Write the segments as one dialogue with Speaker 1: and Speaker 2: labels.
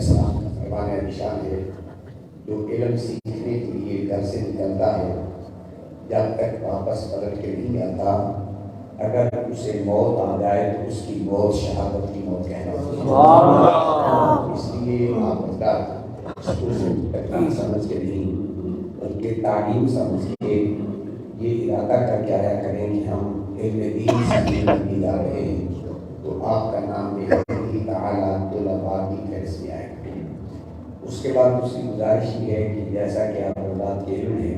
Speaker 1: السلام کا فرمان نشان ہے، جو علم سیکھنے کے لیے گھر سے نکلتا ہے جب تک واپس پلٹ کے نہیں آتا، اگر اسے موت آ جائے تو اس کی موت شہادت کی موت کہلاتی ہے۔ اس لیے آپ حضرات اس کو تکلیف سمجھ کے نہیں بلکہ تعلیم سمجھ کے یہ ارادہ کر کے آیا کریں کہ ہم علم دین سیکھنے جا رہے ہیں، تو آپ کا نام بحمدہ تعالیٰ طلباء کی فہرست میں آئے گا۔ اس کے بعد دوسری گزارش یہ ہے کہ جیسا کہ آپ حضرات کے علم ہے،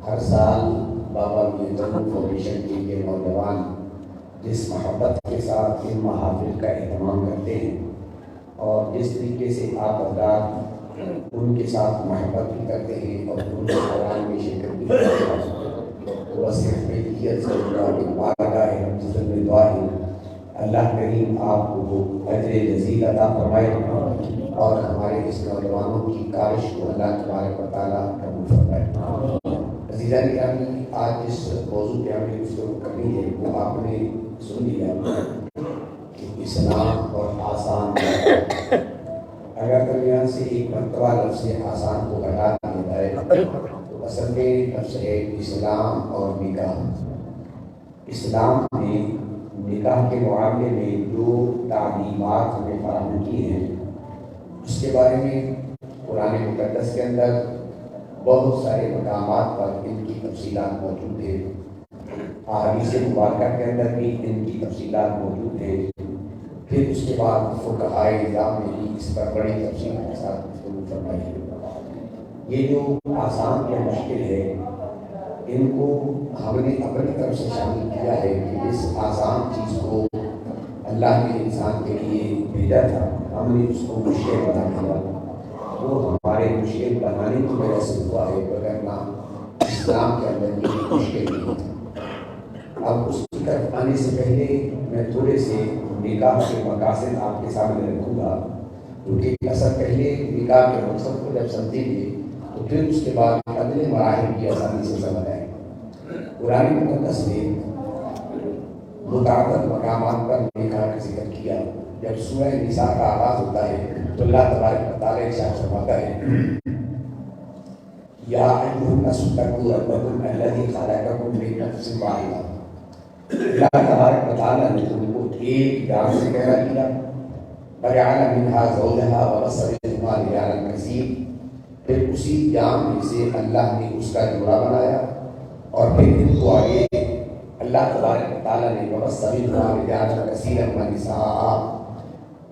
Speaker 1: ہر سال بابا میاں زنو فاؤنڈیشن کے یہ نوجوان جس محبت کے ساتھ ان محافل کا اہتمام کرتے ہیں اور جس طریقے سے آپ حضرات ان کے ساتھ محبت بھی کرتے ہیں اور ان کے قرآن میں شرکت بھی کرتے ہیں، بس حقیقت سے اللہ کی بارگاہ میں دعا ہے اللہ کریم آپ کو اجر جزیل عطا فرمائے اور ہمارے اس نوجوانوں کی کاوش کو اللہ تبارک و تعالیٰ قبول فرمائے۔ عزیزان گرامی، آج جس موضوع پہ ہمیں گفتگو کرنی ہے وہ آپ نے سن لیا کہ اسلام اور آسان۔ اگر درمیان سے ایک مرتبہ لفظ آسان کو ہٹا دیا جائے تو اصل میں لفظ ہے اسلام اور نکاح۔ اسلام نے نکاح کے معاملے میں جو تعلیمات ہمیں فراہم کی ہیں اس کے بارے میں قرآن مقدس کے اندر بہت سارے مقامات پر ان کی تفصیلات موجود ہیں، احادیث مبارکہ کے اندر بھی ان کی تفصیلات موجود ہیں۔ پھر اس کے بعد فقہائے نظام نے بھی اس پر بڑی تفصیل کے ساتھ گفتگو فرمائی ہے۔ یہ جو آسان یا مشکل ہے ان کو ہم نے اپنی طرف سے شامل کیا ہے کہ اس آسان چیز کو اللہ نے انسان کے لیے بھیجا تھا، ہم نے اس کو مشکل بنا دیا، وہ ہمارے مشکل بنانے کی وجہ سے ہوا ہے، وگرنہ اسلام کے اندر یہ مشکل نہیں تھا۔ اب اس کی طرف آنے سے پہلے میں تھوڑے سے نکاح کے مقاصد آپ کے سامنے رکھوں گا، کیونکہ اصل پہلے نکاح کے مقصد کو جب سمجھیں گے تو پھر اس کے بعد اگلے مراحل کی آسانی سے سمجھ آئے گا۔ قرآن مقدس نے متعدد مقامات پر نکاح کا ذکر کیا۔ جب سورہ نساء کا آغاز ہوتا ہے تو اللہ تبارک و تعالیٰ ارشاد فرماتا ہے یا ایھا الناس اتقوا ربکم الذی خلقکم من نفس واحدہ۔ اللہ تبارک و تعالیٰ نے تم کو ایک جان سے پیدا کیا، وجعل منہا زوجہا وبث منہما رجالا کثیرا، پھر اسی جان میں سے اللہ نے اس کا جوڑا بنایا اور پھر ان کو آگے اللہ تبارک و تعالیٰ نے وبث منہما رجالا کثیرا ونساء،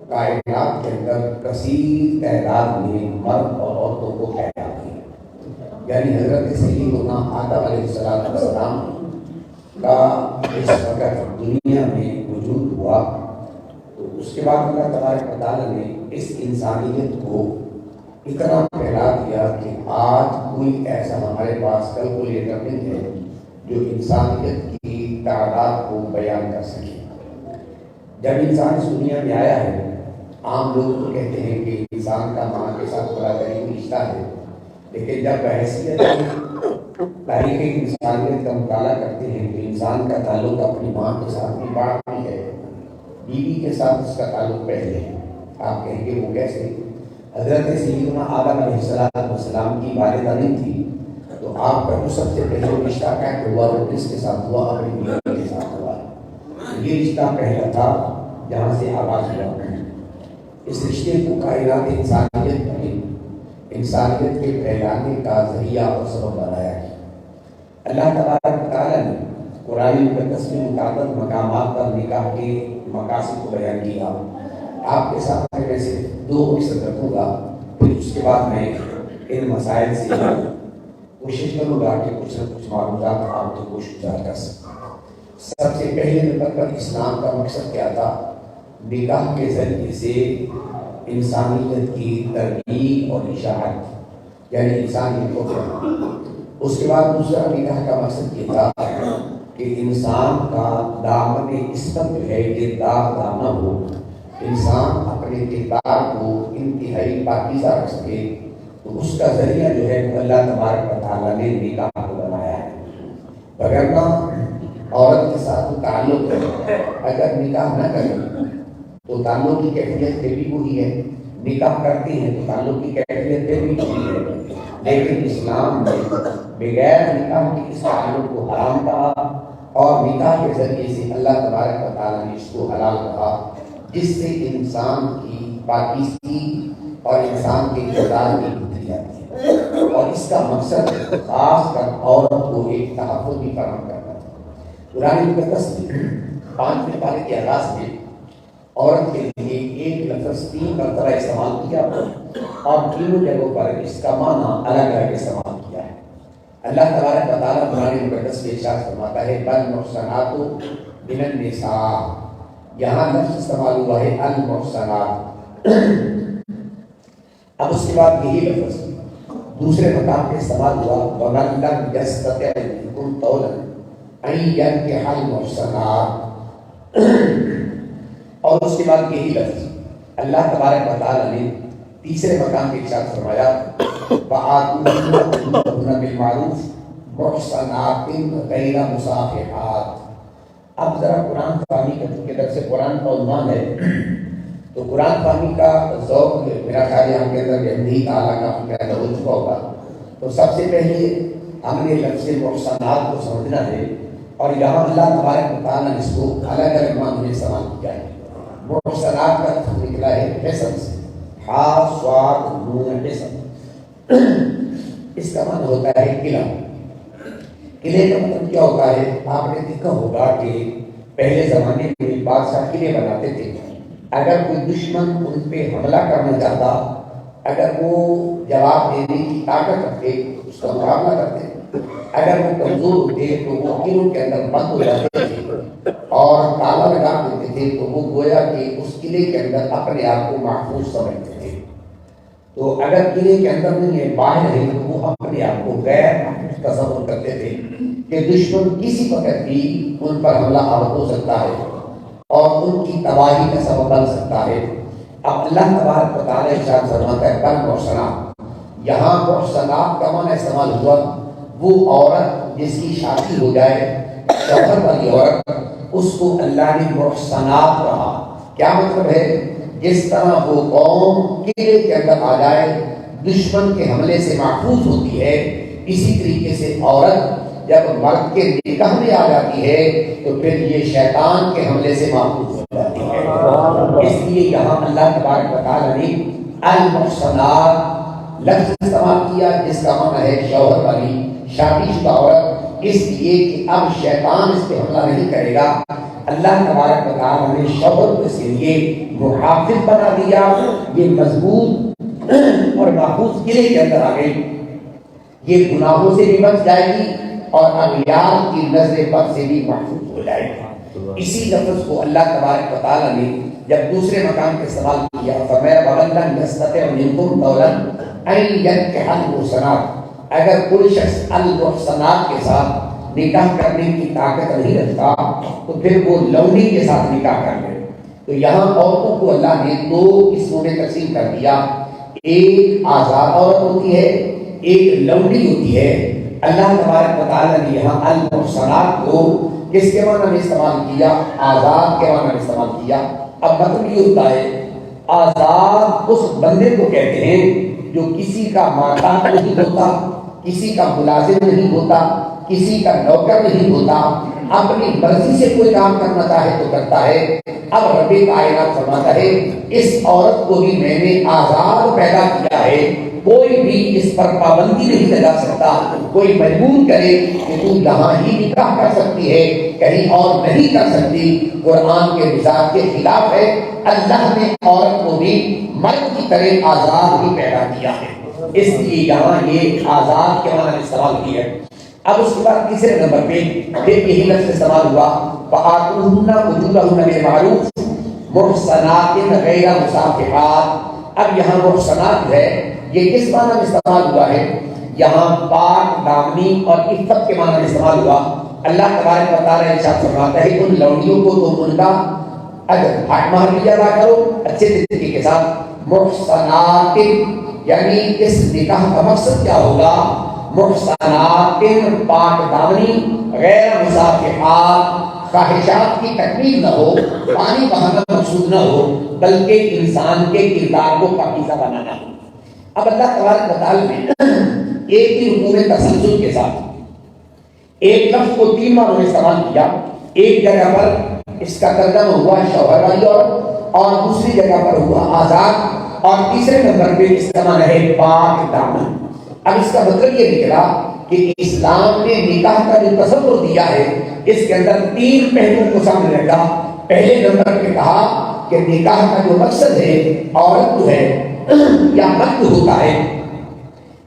Speaker 1: کائنات کے اندر کثیر تعداد میں مرد اور عورتوں کو پیدا کیا۔ یعنی حضرت سیدنا آدم علیہ السلام کا اس وقت دنیا میں وجود ہوا تو اس کے بعد اللہ تبارک و تعالیٰ نے اس انسانیت کو اتنا پھیلا دیا کہ آج کوئی ایسا ہمارے پاس کیلکولیٹر نہیں ہے جو انسانیت کی تعداد کو بیان کر سکے۔ جب انسان اس دنیا میں آیا ہے، عام لوگ تو کہتے ہیں کہ انسان کا ماں کے ساتھ بڑا قریبی رشتہ ہے، لیکن جب بحیثیت تاریخ انسانیت کا مطالعہ کرتے ہیں تو انسان کا تعلق اپنی ماں کے ساتھ بھی بعد میں ہے، بیوی کے ساتھ اس کا تعلق پہلے ہے۔ آپ کہیں گے وہ کیسے؟ حضرت سیدنا آدم علیہ السلام کی والدہ نہیں تھی تو آپ کا جو سب سے پہلے رشتہ قائم ہوا وہ کس کے ساتھ ہوا؟ اپنی بیوی کے ساتھ ہوا۔ یہ رشتہ پہلا تھا جہاں سے آغاز ہوا۔ اس رشتے کو کائنات انسانیت کے پھیلانے کا ذریعہ اور سبب بنایا ہے۔ اللہ تبارک و تعالیٰ نے قرآن مقدس میں متعدد مقامات پر نکاح کے مقاصد کو بیان کیا۔ آپ کے ساتھ میں صرف دو فیصد رکھوں گا، پھر اس کے بعد میں ان مسائل سے کوشش کروں گا کہ کچھ نہ کچھ معلومات آپ کو گزار کر سکوں۔ سب سے پہلے نمبر پر اسلام کا مقصد کیا تھا؟ نکاح کے ذریعے سے انسانیت کی ترغیب اور اشاعت، یعنی انسانیت کو بڑھانا۔ اس کے بعد دوسرا نکاح کا مقصد یہ تھا کہ انسان کا دامن عصمت جو ہے یہ داغ نہ ہو، انسان اپنے کردار کو انتہائی پاکیزہ رکھ سکے، تو اس کا ذریعہ جو ہے اللہ تبارک و تعالیٰ نے نکاح کو بنایا ہے۔ وگرنہ عورت کے ساتھ تعلق اگر نکاح نہ کرے تو تعلق کی کیفیت بھی وہی ہے، نکاح کرتے ہیں تو تعلق کی کیفیت پہ بھی ہوتی ہے، لیکن اسلام نے بغیر نکاح کے اس تعلق کو حرام کہا، اور نکاح کے ذریعے سے اللہ تبارک و تعالیٰ نے اس کو حلال کہا، جس سے انسان کی پاکیزگی اور انسان کے کردار کی بدلی جاتی ہے، اور اس کا مقصد خاص کر عورت کو ایک تحفظ بھی فراہم کرنا ہے۔ قرآن مقدس میں 5ویں پارے کے آغاز میں عورت کے لیے ایک لفظ 3 مرتبہ استعمال کیا اور تینوں جگہوں پر اس کا معنی الگ الگ استعمال کیا ہے۔ اللہ تبارک و تعالیٰ قرآن مقدس میں ارشاد فرماتا ہے والمحصنات من النساء، یہاں لفظ استعمال ہوا ہے المحصنات۔ اب اس کے بعد یہی لفظ دوسرے مقام پہ استعمال ہوا ومن لم یستطع منکم طولا ان ينکح المحصنات، اور اس کے بعد یہی لفظ اللہ تبارک و تعالیٰ نے تیسرے مقام پہ ارشاد فرمایا وآتوهن أجورهن بالمعروف محصنات غیر مصافحات۔ اب ذرا قرآن فہمی کے طرف سے قرآن کا عنوان ہے تو قرآن فہمی کا ذوق میرا خیال ہے ہم کے اندر نہیں تعالیٰ کا پیدا ہو چکا ہوگا، تو سب سے پہلے ہم نے لفظ محصنات کو سمجھنا ہے، اور یہاں اللہ تبارک و تعالیٰ نے اس کو الگ الگ معنوں میں استعمال کیا ہے۔ محصنات کا لفظ نکلا ہے حسن سے، ہا صاد نون حسن، اس کا معنی ہوتا ہے قلعہ۔ قلعے کا مطلب کیا ہوتا ہے؟ آپ نے دیکھا ہوگا کہ پہلے زمانے میں بادشاہ قلعے بناتے تھے، اگر کوئی دشمن ان پہ حملہ کرنا چاہتا، اگر وہ جواب دینے کی طاقت رکھتے اس کا مقابلہ کرتے، اگر وہ کمزور ہوتے تو وہ قلعوں کے اندر بند ہو جاتے تھے اور تالا لگا دیتے تھے، تو وہ گویا کہ اس قلعے کے اندر اپنے آپ کو محفوظ سمجھتے تھے۔ تو اگر قلعے کے اندر نہیں ہے، باہر ہے، تو وہ اپنے آپ کو غیر محفوظ تصور کرتے تھے کہ دشمن کسی وقت بھی ان پر حملہ آور ہو سکتا ہے اور ان کی تباہی کا سبب بن سکتا ہے۔ اب اللہ تبارک و تعالیٰ ارشاد فرماتا ہے بالمحصنات، یہاں محصنات کا معنی استعمال ہوا وہ عورت جس کی شادی ہو جائے، شوہر والی عورت، اس کو اللہ نے محصنات کہا۔ کیا مطلب ہے؟ جس طرح وہ قوم قلعے کے اندر آ جائے دشمن کے حملے سے محفوظ ہوتی ہے، اسی طریقے سے عورت جب مرد کے نکاح میں آ جاتی ہے تو پھر یہ شیطان کے حملے سے محفوظ ہو جاتی ہے۔ اس لیے یہاں اللہ تبارک و تعالیٰ نے المحصنات لفظ استعمال کیا جس کا معنی ہے شوہر والی شادی شدہ عورت، اس لیے کہ اب شیطان اس پہ حملہ نہیں کرے گا۔ اللہ تبارک و تعالیٰ نے شوہر کو اس کے لیے محافظ بنا دیا، یہ مضبوط اور محفوظ قلعے کے اندر آ گئی، یہ گناہوں سے بھی بچ جائے گی اور اغیار کی نظر بد سے بھی محفوظ ہو جائے گی۔ اسی لفظ کو اللہ تبارک و تعالیٰ نے جب دوسرے مقام کے استعمال کیا فرمایا وَمَن لَّمْ يَسْتَطِعْ مِنكُمْ طَوْلًا أَن يَنكِحَ الْمُحْصَنَاتِ، اگر کوئی شخص المحصنات کے ساتھ نکاح کرنے کی طاقت نہیں رکھتا تو پھر وہ لونڈی کے ساتھ نکاح کر لے۔ تو یہاں عورتوں کو اللہ نے 2 قسموں میں تقسیم کر دیا، ایک آزاد عورت ہوتی ہے، ایک لونڈی ہوتی ہے۔ اللہ تبارک و تعالیٰ نے یہاں المحصنات کو کس کے معنی میں استعمال کیا؟ آزاد کے معنی میں استعمال کیا۔ اب مطلب یہ ہوتا ہے آزاد اس بندے کو کہتے ہیں جو کسی کا ماتحت نہیں ہوتا، کسی کا ملازم نہیں ہوتا، کسی کا نوکر نہیں ہوتا، اپنی مرضی سے کوئی کام کرنا چاہے تو کرتا ہے۔ اب رب کائنات فرماتا ہے اس عورت کو بھی میں نے آزاد پیدا کیا ہے، کوئی بھی اس پر پابندی نہیں لگا سکتا، کوئی مجبور کرے کہ تو یہاں ہی نکاح کر سکتی ہے کہیں اور نہیں کر سکتی، قرآن کے مزاج کے خلاف ہے۔ اللہ نے عورت کو بھی مرد کی طرح آزاد ہی پیدا کیا ہے، اس لیے یہاں یہ آزاد کے معنی استعمال کی ہے۔ اب اس کے بعد تیسرے نمبر پہ پھر یہی لفظ استعمال ہوا فآتوهن أجورهن بالمعروف محصنات غیر مصافحات۔ اب یہاں محصنات ہے، یہ کس معنی میں استعمال ہوا ہے؟ یہاں پاک دامنی اور عفت کے معنی میں استعمال ہوا۔ اللہ تبارک و تعالیٰ ارشاد فرماتا ہے ان لوڑیوں کو تم ان کا اجر مہر بھی ادا کرو اچھے طریقے کے ساتھ۔ محصنات یعنی اس نکاح کا مقصد کیا ہوگا؟ محصنات پاک دامنی غیر مصافحات خواہشات کی تکمیل نہ ہو، پانی بہانا مقصود نہ ہو، بلکہ انسان کے کردار کو پاکیزہ بنانا ہو۔ اب اللہ تبارک و تعالیٰ نے ایک ہی رکوع میں تسلسل کے ساتھ ایک لفظ کو 3 بار استعمال کیا۔ ایک جگہ پر اس کا ترجمہ ہوا شوہر والی عورت، اور دوسری جگہ پر ہوا آزاد، اور تیسرے نمبر پہ استعمال ہے پاک دامن۔ اب اس کا مطلب یہ نکلا کہ اسلام نے نکاح کا جو تصور دیا ہے اس کے اندر 3 پہلوؤں کو سامنے رکھا۔ پہلے نمبر پہ کہا کہ نکاح کا جو مقصد ہے، عورت جو ہے یا مرد ہوتا ہے،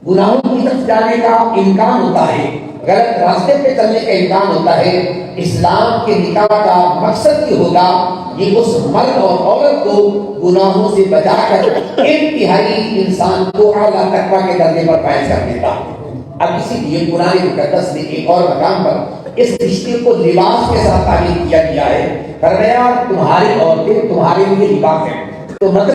Speaker 1: گناہوں کی طرف جانے کا امکان ہوتا ہے، غلط راستے پہ چلنے کا امکان ہوتا ہے، اسلام کے نکاح کا مقصد یہ ہوگا یہ اس مرد اور عورت کو گناہوں سے بچا کر انتہائی انسان کو اعلیٰ تقویٰ کے درجے پر فائز کر دیتا ہے۔ اب اسی لیے قرآن مقدس نے ایک اور مقام پر اس رشتے کو لباس کے ساتھ تعبیر کیا گیا ہے، فرمایا تمہاری عورتیں تمہارے لیے لباس ہیں۔ تو مطلب